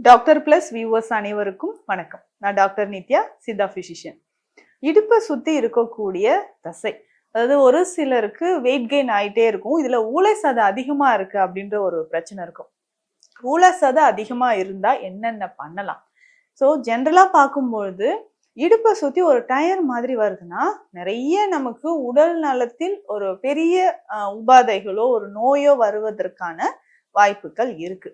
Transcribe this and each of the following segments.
Doctor plus viewers அனைவருக்கும் வணக்கம். நான் டாக்டர் நித்யா, சித்தா பிசிஷியன். இடுப்பை சுத்தி இருக்கக்கூடிய தசை, அதாவது ஒரு சிலருக்கு வெயிட் கெயின் ஆயிட்டே இருக்கும். இதுல ஊளை சதை அதிகமா இருக்கு அப்படின்ற ஒரு பிரச்சனை இருக்கும். ஊளை சதை அதிகமா இருந்தா என்னென்ன பண்ணலாம்? ஸோ ஜென்ரலா பார்க்கும்பொழுது இடுப்பை சுத்தி ஒரு டயர் மாதிரி வருதுன்னா நிறைய நமக்கு உடல் நலத்தில் ஒரு பெரிய உபாதைகளோ ஒரு நோயோ வருவதற்கான வாய்ப்புகள் இருக்கு.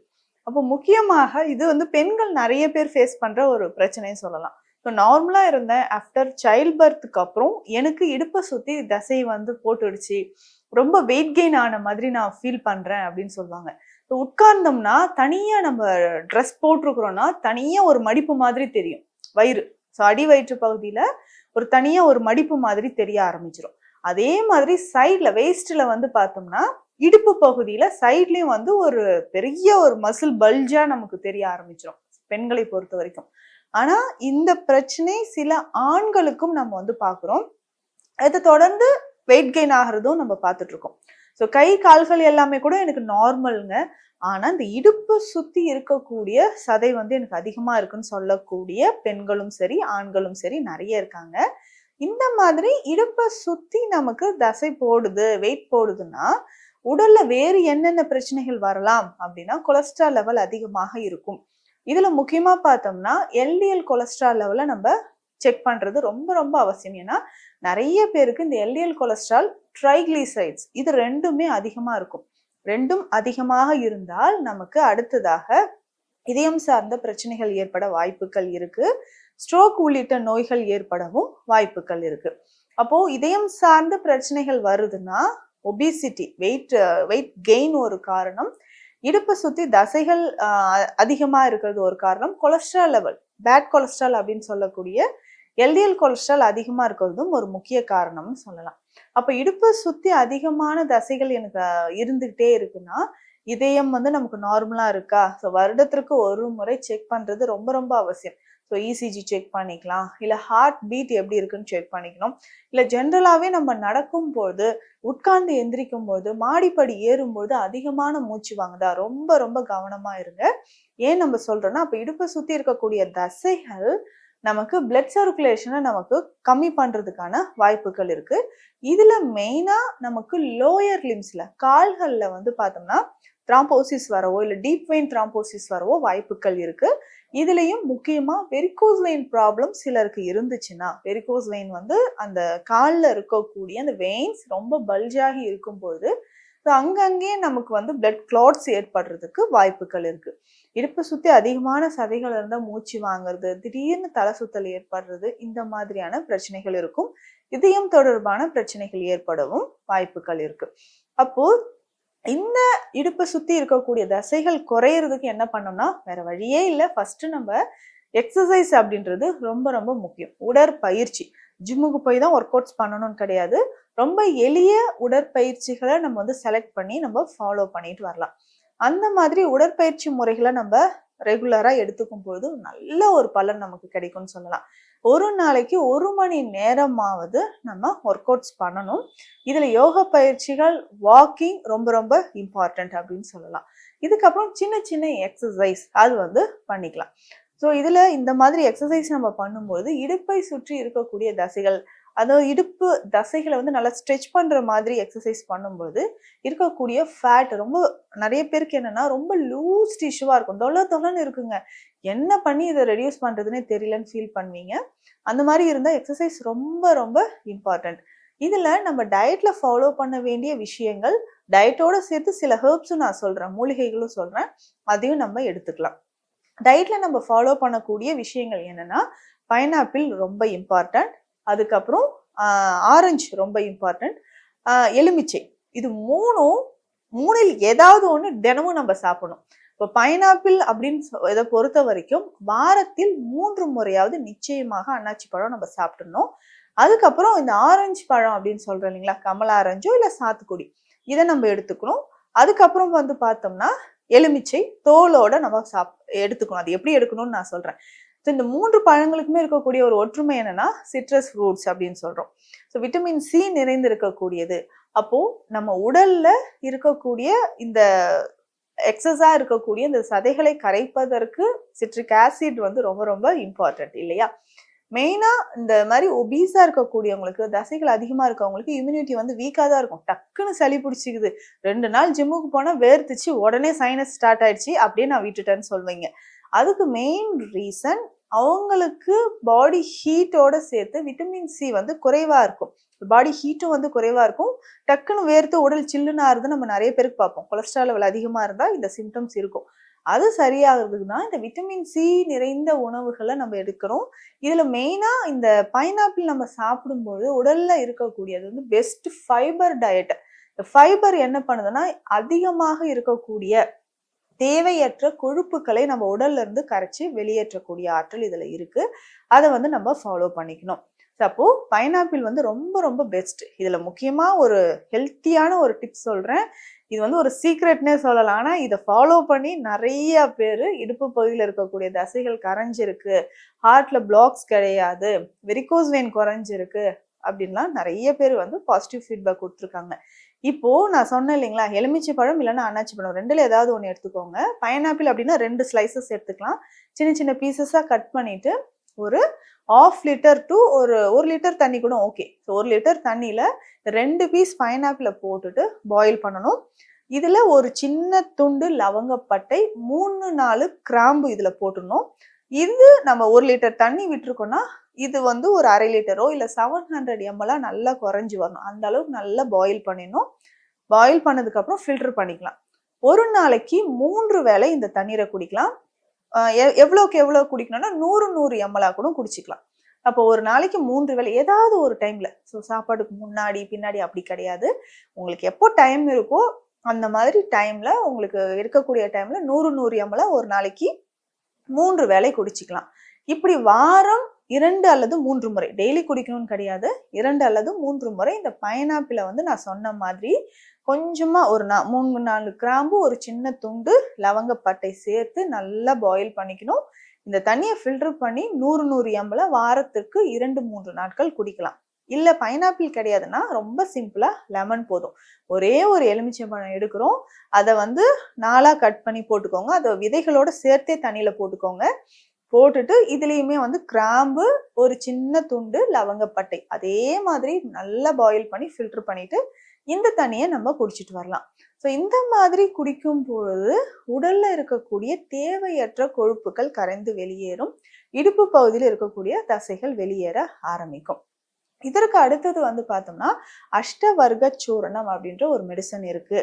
அப்போ முக்கியமாக இது வந்து பெண்கள் நிறைய பேர் ஃபேஸ் பண்ற ஒரு பிரச்சனைன்னு சொல்லலாம். இப்போ நார்மலா இருந்தேன், ஆஃப்டர் சைல்ட் பர்த்துக்கு அப்புறம் எனக்கு இடுப்பை சுத்தி தசை வந்து போட்டுடுச்சு, ரொம்ப வெயிட் கெயின் ஆன மாதிரி நான் ஃபீல் பண்றேன் அப்படின்னு சொல்லுவாங்க. இப்போ உட்கார்ந்தோம்னா தனியா நம்ம ட்ரெஸ் போட்டிருக்கிறோம்னா தனியா ஒரு மடிப்பு மாதிரி தெரியும் வயிறு. ஸோ அடி வயிற்று பகுதியில ஒரு தனியா ஒரு மடிப்பு மாதிரி தெரிய ஆரம்பிச்சிடும். அதே மாதிரி சைட்ல வேஸ்ட்ல வந்து பார்த்தோம்னா இடுப்பு பகுதியில சைட்லயும் வந்து ஒரு பெரிய ஒரு மசில் பல்ஜா நமக்கு தெரிய ஆரம்பிச்சிடும் பெண்களை பொறுத்த வரைக்கும். ஆனா இந்த பிரச்சனை சில ஆண்களுக்கும் நம்ம வந்து பாக்குறோம். அதை தொடர்ந்து வெயிட் கெயின் ஆகிறதும் நம்ம பார்த்துட்டு இருக்கோம். ஸோ கை கால்கள் எல்லாமே கூட எனக்கு நார்மலுங்க. ஆனா இந்த இடுப்பு சுத்தி இருக்கக்கூடிய சதை வந்து எனக்கு அதிகமா இருக்குன்னு சொல்லக்கூடிய பெண்களும் சரி ஆண்களும் சரி நிறைய இருக்காங்க. இந்த மாதிரி இடுப்பை சுத்தி நமக்கு தசை போடுது, வெயிட் போடுதுன்னா உடல்ல வேறு என்னென்ன பிரச்சனைகள் வரலாம் அப்படின்னா கொலஸ்ட்ரால் லெவல் அதிகமாக இருக்கும். இதுல முக்கியமா பார்த்தோம்னா எல்டிஎல் கொலஸ்ட்ரால் லெவலை நம்ம செக் பண்றது ரொம்ப ரொம்ப அவசியம். ஏன்னா நிறைய பேருக்கு இந்த எல்டிஎல் கொலஸ்ட்ரால், ட்ரைக்ளிசரைட்ஸ் இது ரெண்டுமே அதிகமா இருக்கும். ரெண்டும் அதிகமாக இருந்தால் நமக்கு அடுத்ததாக இதயம் சார்ந்த பிரச்சனைகள் ஏற்பட வாய்ப்புகள் இருக்கு. ஸ்ட்ரோக் உள்ளிட்ட நோய்கள் ஏற்படவும் வாய்ப்புகள் இருக்கு. அப்போ இதயம் சார்ந்த பிரச்சனைகள் வருதுன்னா ஒபிசிட்டி, வெயிட் கெயின் ஒரு காரணம், இடுப்பை சுத்தி தசைகள் அதிகமா இருக்கிறது ஒரு காரணம், கொலஸ்ட்ரால் லெவல், பேட் கொலஸ்ட்ரால் அப்படின்னு சொல்லக்கூடிய எல்டிஎல் கொலஸ்ட்ரால் அதிகமா இருக்கிறதும் ஒரு முக்கிய காரணம்னு சொல்லலாம். அப்ப இடுப்பை சுத்தி அதிகமான தசைகள் எனக்கு இருந்துகிட்டே இருக்குன்னா இதயம் வந்து நமக்கு நார்மலா இருக்கா? ஸோ வருடத்திற்கு ஒரு முறை செக் பண்றது ரொம்ப ரொம்ப அவசியம். ஸோ இசிஜி செக் பண்ணிக்கலாம், இல்லை ஹார்ட் பீட் எப்படி இருக்குன்னு செக் பண்ணிக்கணும், இல்லை ஜென்ரலாகவே நம்ம நடக்கும்போது உட்கார்ந்து எந்திரிக்கும் போது மாடிப்படி ஏறும்போது அதிகமான மூச்சு வாங்குதா ரொம்ப ரொம்ப கவனமா இருங்க. ஏன் நம்ம சொல்றோம்னா அப்போ இடுப்பை சுற்றி இருக்கக்கூடிய தசைகள் நமக்கு பிளட் சர்க்குலேஷனை நமக்கு கம்மி பண்றதுக்கான வாய்ப்புகள் இருக்கு. இதுல மெயினா நமக்கு லோயர் லிம்ஸ்ல கால்கள்ல வந்து பார்த்தோம்னா த்ராம்போசிஸ் வரவோ இல்லை டீப் வெயின் த்ராம்போசிஸ் வரவோ வாய்ப்புகள் இருக்கு. இதுலயும் முக்கியமா வெரிகோஸ் வெயின் ப்ராப்ளம் சிலருக்கு இருந்துச்சுன்னா, வெரிகோஸ் வெயின் வந்து அந்த காலில் இருக்கக்கூடிய அந்த வெயின்ஸ் ரொம்ப பல்ஜாகி இருக்கும்போது அங்கங்கே நமக்கு வந்து பிளட் கிளாட்ஸ் ஏற்படுறதுக்கு வாய்ப்புகள் இருக்கு. இடுப்பு சுத்தி அதிகமான சதைகள் இருந்தால் மூச்சு வாங்குறது, திடீர்னு தலை சுத்தல் ஏற்படுறது, இந்த மாதிரியான பிரச்சனைகள் இருக்கும். இதயம் தொடர்பான பிரச்சனைகள் ஏற்படவும் வாய்ப்புகள் இருக்கு. அப்போ இந்த இடுப்பை சுத்தி இருக்கக்கூடிய தசைகள் குறையறதுக்கு என்ன பண்ணோம்னா வேற வழியே இல்லை. ஃபர்ஸ்ட் நம்ம எக்ஸசைஸ் அப்படின்றது ரொம்ப ரொம்ப முக்கியம். உடற்பயிற்சி, ஜிம்முக்கு போய் தான் ஒர்க் அவுட்ஸ் பண்ணணும்னு கிடையாது. ரொம்ப எளிய உடற்பயிற்சிகளை நம்ம வந்து செலக்ட் பண்ணி நம்ம ஃபாலோ பண்ணிட்டு வரலாம். அந்த மாதிரி உடற்பயிற்சி முறைகளை நம்ம ரெகுலரா எடுத்துக்கும் போது நல்ல ஒரு பலன் நமக்கு கிடைக்கும்னு சொல்லலாம். ஒரு நாளைக்கு 1 மணி நேரமாவது நம்ம ஒர்க் அவுட்ஸ் பண்ணணும். இதுல யோகா பயிற்சிகள், வாக்கிங் ரொம்ப ரொம்ப இம்பார்ட்டன்ட் அப்படின்னு சொல்லலாம். இதுக்கப்புறம் சின்ன சின்ன எக்ஸசைஸ் அது வந்து பண்ணிக்கலாம். ஸோ இதுல இந்த மாதிரி எக்ஸசைஸ் நம்ம பண்ணும்போது இடுப்பை சுற்றி இருக்கக்கூடிய தசைகள், அதாவது இடுப்பு தசைகளை வந்து நல்லா ஸ்ட்ரெச் பண்ற மாதிரி எக்ஸசைஸ் பண்ணும்போது இருக்கக்கூடிய ஃபேட் ரொம்ப நிறைய பேருக்கு என்னன்னா ரொம்ப லூஸ் டிஷ்யூவா இருக்கும், தொல்லன்னு இருக்குங்க, என்ன பண்ணி இதை ரெடியூஸ் பண்றதுன்னே தெரியலன்னு ஃபீல் பண்ணுவீங்க. அந்த மாதிரி இருந்தா எக்ஸசைஸ் ரொம்ப ரொம்ப இம்பார்ட்டன்ட். இதுல நம்ம டயட்ல ஃபாலோ பண்ண வேண்டிய விஷயங்கள், டயட்டோட சேர்த்து சில ஹெர்ப்ஸும் நான் சொல்றேன், மூலிகைகளும் சொல்றேன், அதையும் நம்ம எடுத்துக்கலாம். டயட்ல நம்ம ஃபாலோ பண்ணக்கூடிய விஷயங்கள் என்னன்னா பைனாப்பிள் ரொம்ப இம்பார்ட்டன்ட், அதுக்கப்புறம் ஆரஞ்சு ரொம்ப இம்பார்ட்டன்ட், எலுமிச்சை, இது மூணில் ஏதாவது ஒன்று தினமும் நம்ம சாப்பிடணும். இப்போ பைனாப்பிள் அப்படின்னு இதை பொறுத்த வரைக்கும் வாரத்தில் 3 முறையாவது நிச்சயமாக அன்னாச்சி பழம் நம்ம சாப்பிடணும். அதுக்கப்புறம் இந்த ஆரஞ்சு பழம் அப்படின்னு சொல்றோம் இல்லைங்களா, கமலா ஆரஞ்சோ இல்லை சாத்துக்குடி, இதை நம்ம எடுத்துக்கணும். அதுக்கப்புறம் வந்து பார்த்தோம்னா எலுமிச்சை தோலோட நம்ம எடுத்துக்கணும். அது எப்படி எடுக்கணும்னு நான் சொல்றேன். ஸோ இந்த 3 பழங்களுக்குமே இருக்கக்கூடிய ஒரு ஒற்றுமை என்னன்னா சிட்ரஸ் ஃப்ரூட்ஸ் அப்படின்னு சொல்றோம். ஸோ விட்டமின் சி நிறைந்து இருக்கக்கூடியது. அப்போ நம்ம உடல்ல இருக்கக்கூடிய இந்த எக்ஸஸா இருக்கக்கூடிய இந்த சதைகளை கரைப்பதற்கு சிட்ரிக் ஆசிட் வந்து ரொம்ப ரொம்ப இம்பார்ட்டன்ட் இல்லையா? மெயினா இந்த மாதிரி ஒபீஸா இருக்கக்கூடியவங்களுக்கு, தசைகள் அதிகமா இருக்கவங்களுக்கு இம்யூனிட்டி வந்து வீக்கா தான் இருக்கும். டக்குன்னு சளி பிடிச்சிக்குது, 2 நாள் ஜிம்முக்கு போனா வேர்த்துச்சு, உடனே சைனஸ் ஸ்டார்ட் ஆயிடுச்சு அப்படியே நான் விட்டுட்டேன்னு சொல்வீங்க. அதுக்கு மெயின் ரீசன் அவங்களுக்கு பாடி ஹீட்டோட சேர்த்து விட்டமின் சி வந்து குறைவா இருக்கும். பாடி ஹீட்டும் வந்து குறைவா இருக்கும். டக்குன்னு வேர்த்து உடல் சில்லுன்னு ஆறுது நம்ம நிறைய பேருக்கு பார்ப்போம். கொலஸ்ட்ரால் லெவல் அதிகமா இருந்தா இந்த சிம்டம்ஸ் இருக்கும். அது சரியாகிறதுக்கு தான் இந்த விட்டமின் சி நிறைந்த உணவுகளை நம்ம எடுக்கிறோம். இதுல மெயினா இந்த பைனாப்பிள் நம்ம சாப்பிடும்போது உடல்ல இருக்கக்கூடியது வந்து பெஸ்ட் ஃபைபர் டயட். ஃபைபர் என்ன பண்ணுதுன்னா அதிகமாக இருக்கக்கூடிய தேவையற்ற கொழுப்புக்களை நம்ம உடல்ல இருந்து கரைச்சி வெளியேற்றக்கூடிய ஆற்றல் இதுல இருக்கு. அதை வந்து நம்ம ஃபாலோ பண்ணிக்கணும். அப்போ பைனாப்பிள் வந்து ரொம்ப ரொம்ப பெஸ்ட். இதுல முக்கியமா ஒரு ஹெல்த்தியான ஒரு டிப்ஸ் சொல்றேன். இது வந்து ஒரு சீக்ரெட்னே சொல்லலாம். ஆனா இதை ஃபாலோ பண்ணி நிறைய பேர் இடுப்பு பகுதியில் இருக்கக்கூடிய தசைகள் கரைஞ்சிருக்கு, ஹார்ட்ல பிளாக்ஸ் கிடையாது, வெரிகோஸ் வெயின் குறைஞ்சிருக்கு அப்படின்லாம் நிறைய பேர் வந்து பாசிட்டிவ் ஃபீட்பேக் கொடுத்துருக்காங்க. இப்போ நான் சொன்னேன் இல்லைங்களா, எலுமிச்சை பழம் இல்லைன்னா அன்னாச்சி பழம் ரெண்டுல ஏதாவது ஒன்று எடுத்துக்கோங்க. பைனாப்பிள் அப்படின்னா 2 ஸ்லைசஸ் எடுத்துக்கலாம். சின்ன சின்ன பீசஸா கட் பண்ணிட்டு ஒரு 1/2 லிட்டர் டு ஒரு 1 லிட்டர் தண்ணி கூட ஓகே. 1 லிட்டர் தண்ணியில 2 பீஸ் பைனாப்பிளை போட்டுட்டு பாயில் பண்ணணும். இதுல ஒரு சின்ன துண்டு லவங்கப்பட்டை, 3-4 கிராம்பு இதுல போட்டுடணும். இது நம்ம 1 லிட்டர் தண்ணி விட்டுருக்கோம்னா இது வந்து ஒரு 1/2 லிட்டரோ இல்ல 700 ml நல்லா குறைஞ்சி வரணும். அந்த அளவுக்கு நல்லா பாயில் பண்ணிடணும். பாயில் பண்ணதுக்கு அப்புறம் ஃபில்டர் பண்ணிக்கலாம். ஒரு நாளைக்கு 3 வேளை இந்த தண்ணீரை குடிக்கலாம். எவ்வளோக்கு எவ்வளோ குடிக்கணும்னா 100 ml கூட குடிச்சிக்கலாம். அப்போ ஒரு நாளைக்கு 3 வேளை ஏதாவது ஒரு டைம்ல, ஸோ சாப்பாடுக்கு முன்னாடி பின்னாடி அப்படி கிடையாது. உங்களுக்கு எப்போ டைம் இருக்கோ அந்த மாதிரி டைம்ல உங்களுக்கு இருக்கக்கூடிய டைம்ல 100 ml ஒரு நாளைக்கு 3 வேளை குடிச்சிக்கலாம். இப்படி வாரம் 2 அல்லது 3 முறை, டெய்லி குடிக்கணும்னு கிடையாது, 2 அல்லது 3 முறை இந்த பைனாப்பிளை வந்து நான் சொன்ன மாதிரி கொஞ்சமா ஒரு 3-4 கிராம்பு, ஒரு சின்ன துண்டு லவங்கப்பட்டை சேர்த்து நல்லா பாயில் பண்ணிக்கணும். இந்த தண்ணியை ஃபில்டர் பண்ணி 100 ml வாரத்திற்கு 2-3 நாட்கள் குடிக்கலாம். இல்ல பைனாப்பிள் கிடையாதுன்னா ரொம்ப சிம்பிளா லெமன் போதும். ஒரே ஒரு எலுமிச்சை பழம் எடுக்கிறோம், அதை வந்து 4ஆ கட் பண்ணி போட்டுக்கோங்க. அதை விதைகளோட சேர்த்தே தண்ணியில போட்டுக்கோங்க. போட்டுட்டு இதுலயுமே வந்து கிராம்பு, ஒரு சின்ன துண்டு லவங்கப்பட்டை அதே மாதிரி நல்லா பாயில் பண்ணி ஃபில்டர் பண்ணிட்டு இந்த தண்ணியை நம்ம குடிச்சிட்டு வரலாம். ஸோ இந்த மாதிரி குடிக்கும் பொழுது உடல்ல இருக்கக்கூடிய தேவையற்ற கொழுப்புகள் கரைந்து வெளியேறும். இடுப்பு பகுதியில் இருக்கக்கூடிய தசைகள் வெளியேற ஆரம்பிக்கும். இதற்கு அடுத்தது வந்து பார்த்தோம்னா அஷ்டவர்க சூரணம் அப்படின்ற ஒரு மெடிசன் இருக்கு.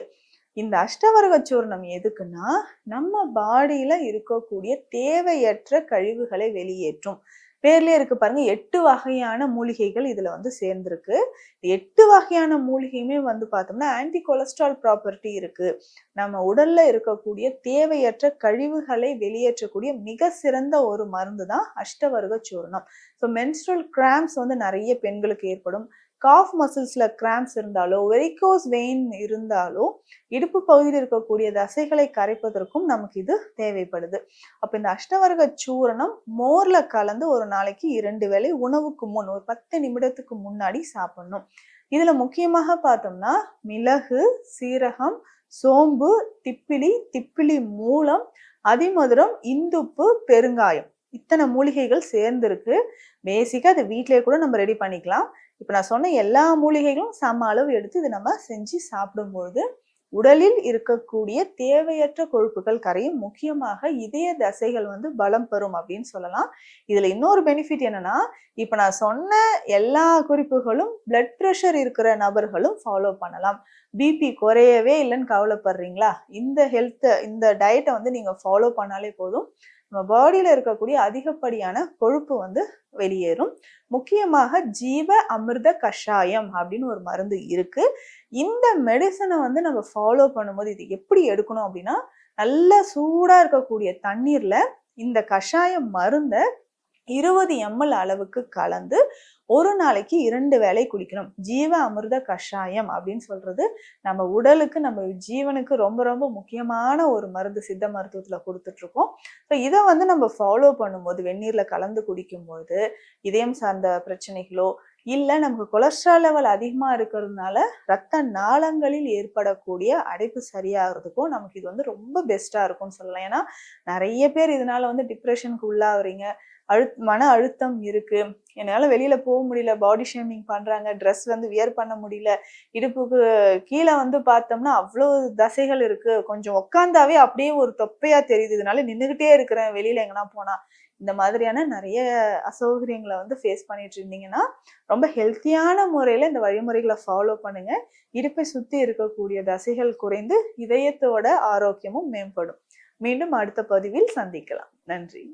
இந்த அஷ்டவர்க சூர்ணம் எதுக்குன்னா நம்ம பாடியில இருக்கக்கூடிய தேவையற்ற கழிவுகளை வெளியேற்றும். பேர்லயே இருக்கு பாருங்க, 8 வகையான மூலிகைகள் இதுல வந்து சேர்ந்திருக்கு. 8 வகையான மூலிகையுமே வந்து பார்த்தோம்னா ஆன்டி கொலஸ்ட்ரால் ப்ராப்பர்ட்டி இருக்கு. நம்ம உடல்ல இருக்கக்கூடிய தேவையற்ற கழிவுகளை வெளியேற்றக்கூடிய மிக சிறந்த ஒரு மருந்து தான் அஷ்டவர்க சூர்ணம். ஸோ மென்ஸ்ட்ரல் கிராம்ப்ஸ் வந்து நிறைய பெண்களுக்கு ஏற்படும். காஃப் மசில்ஸ்ல கிராம்ப்ஸ் இருந்தாலோ, வெரிகோஸ் வெயின் இருந்தாலோ, இடுப்பு பகுதியில் இருக்கக்கூடிய தசைகளை கரைப்பதற்கும் நமக்கு இது தேவைப்படுது. அப்ப இந்த அஷ்டவர்க சூரணம் மோர்ல கலந்து ஒரு நாளைக்கு 2 வேளை உணவுக்கு முன் ஒரு 10 நிமிடத்துக்கு முன்னாடி சாப்பிடணும். இதுல முக்கியமாக பார்த்தோம்னா மிளகு, சீரகம், சோம்பு, திப்பிலி மூலம், அதிமதுரம், இந்துப்பு, பெருங்காயம், இத்தனை மூலிகைகள் சேர்ந்திருக்கு. பேசிக்கா அதை வீட்டிலேயே கூட நம்ம ரெடி பண்ணிக்கலாம். இப்ப நான் சொன்ன எல்லா மூலிகைகளும் சம அளவு எடுத்து இதை நம்ம செஞ்சு சாப்பிடும்பொழுது உடலில் இருக்கக்கூடிய தேவையற்ற கொழுப்புகள் கரையும். முக்கியமாக இதய தசைகள் வந்து பலம் பெறும் அப்படின்னு சொல்லலாம். இதுல இன்னொரு பெனிஃபிட் என்னன்னா, இப்ப நான் சொன்ன எல்லா குறிப்புகளும் பிளட் பிரஷர் இருக்கிற நபர்களும் ஃபாலோ பண்ணலாம். பிபி குறையவே இல்லைன்னு கவலைப்படுறீங்களா, இந்த டயட்டை வந்து நீங்க ஃபாலோ பண்ணாலே போதும். நம்ம பாடியில இருக்கக்கூடிய அதிகப்படியான கொழுப்பு வந்து வெளியேறும். முக்கியமாக ஜீவ அமிர்த கஷாயம் அப்படின்னு ஒரு மருந்து இருக்கு. இந்த மெடிசனை வந்து நம்ம ஃபாலோ பண்ணும்போது இது எப்படி எடுக்கணும் அப்படின்னா, நல்ல சூடா இருக்கக்கூடிய தண்ணீர்ல இந்த கஷாயம் மருந்த 20 ml அளவுக்கு கலந்து ஒரு நாளைக்கு 2 வேளை குடிக்கணும். ஜீவ அமிர்த கஷாயம் அப்படின்னு சொல்றது நம்ம உடலுக்கு, நம்ம ஜீவனுக்கு ரொம்ப ரொம்ப முக்கியமான ஒரு மருந்து சித்த மருத்துவத்துல கொடுத்துட்டு இருக்கோம். ஸோ இதை வந்து நம்ம ஃபாலோ பண்ணும்போது வெந்நீர்ல கலந்து குடிக்கும்போது இதயம் சார்ந்த பிரச்சனைகளோ இல்ல நமக்கு கொலஸ்ட்ரால் லெவல் அதிகமா இருக்கிறதுனால ரத்த நாளங்களில் ஏற்படக்கூடிய அடைப்பு சரியாகிறதுக்கும் நமக்கு இது வந்து ரொம்ப பெஸ்ட்டா இருக்கும்னு சொல்லலாம். ஏன்னா நிறைய பேர் இதனால வந்து டிப்ரெஷனுக்கு உள்ளாகுறீங்க. மன அழுத்தம் இருக்கு. என்னால வெளியில போக முடியல. பாடி ஷேமிங் பண்றாங்க. ட்ரெஸ் வந்து வியர் பண்ண முடியல. இடுப்புக்கு கீழ வந்து பார்த்தோம்னா, அவ்ளோ தசைகள் இருக்கு. கொஞ்சம் உட்கார்ந்தாவே அப்படியே ஒரு தொப்பையா தெரியுது. இதனால நின்னுகிட்டே இருக்கிறேன் வெளியில எங்கனா போனா. இந்த மாதிரியான நெறைய அசௌகரியங்கள வந்து ஃபேஸ் பண்ணிட்டு இருந்தீங்கன்னா, ரொம்ப ஹெல்த்தியான முறையில இந்த வழிமுறைகள ஃபாலோ பண்ணுங்க. இடுப்பை சுத்தி இருக்கக்கூடிய தசைகள் குறைந்து, இதயத்தோட ஆரோக்கியமும் மேம்படும். மீண்டும் அடுத்த பதிவில் சந்திக்கலாம். நன்றி.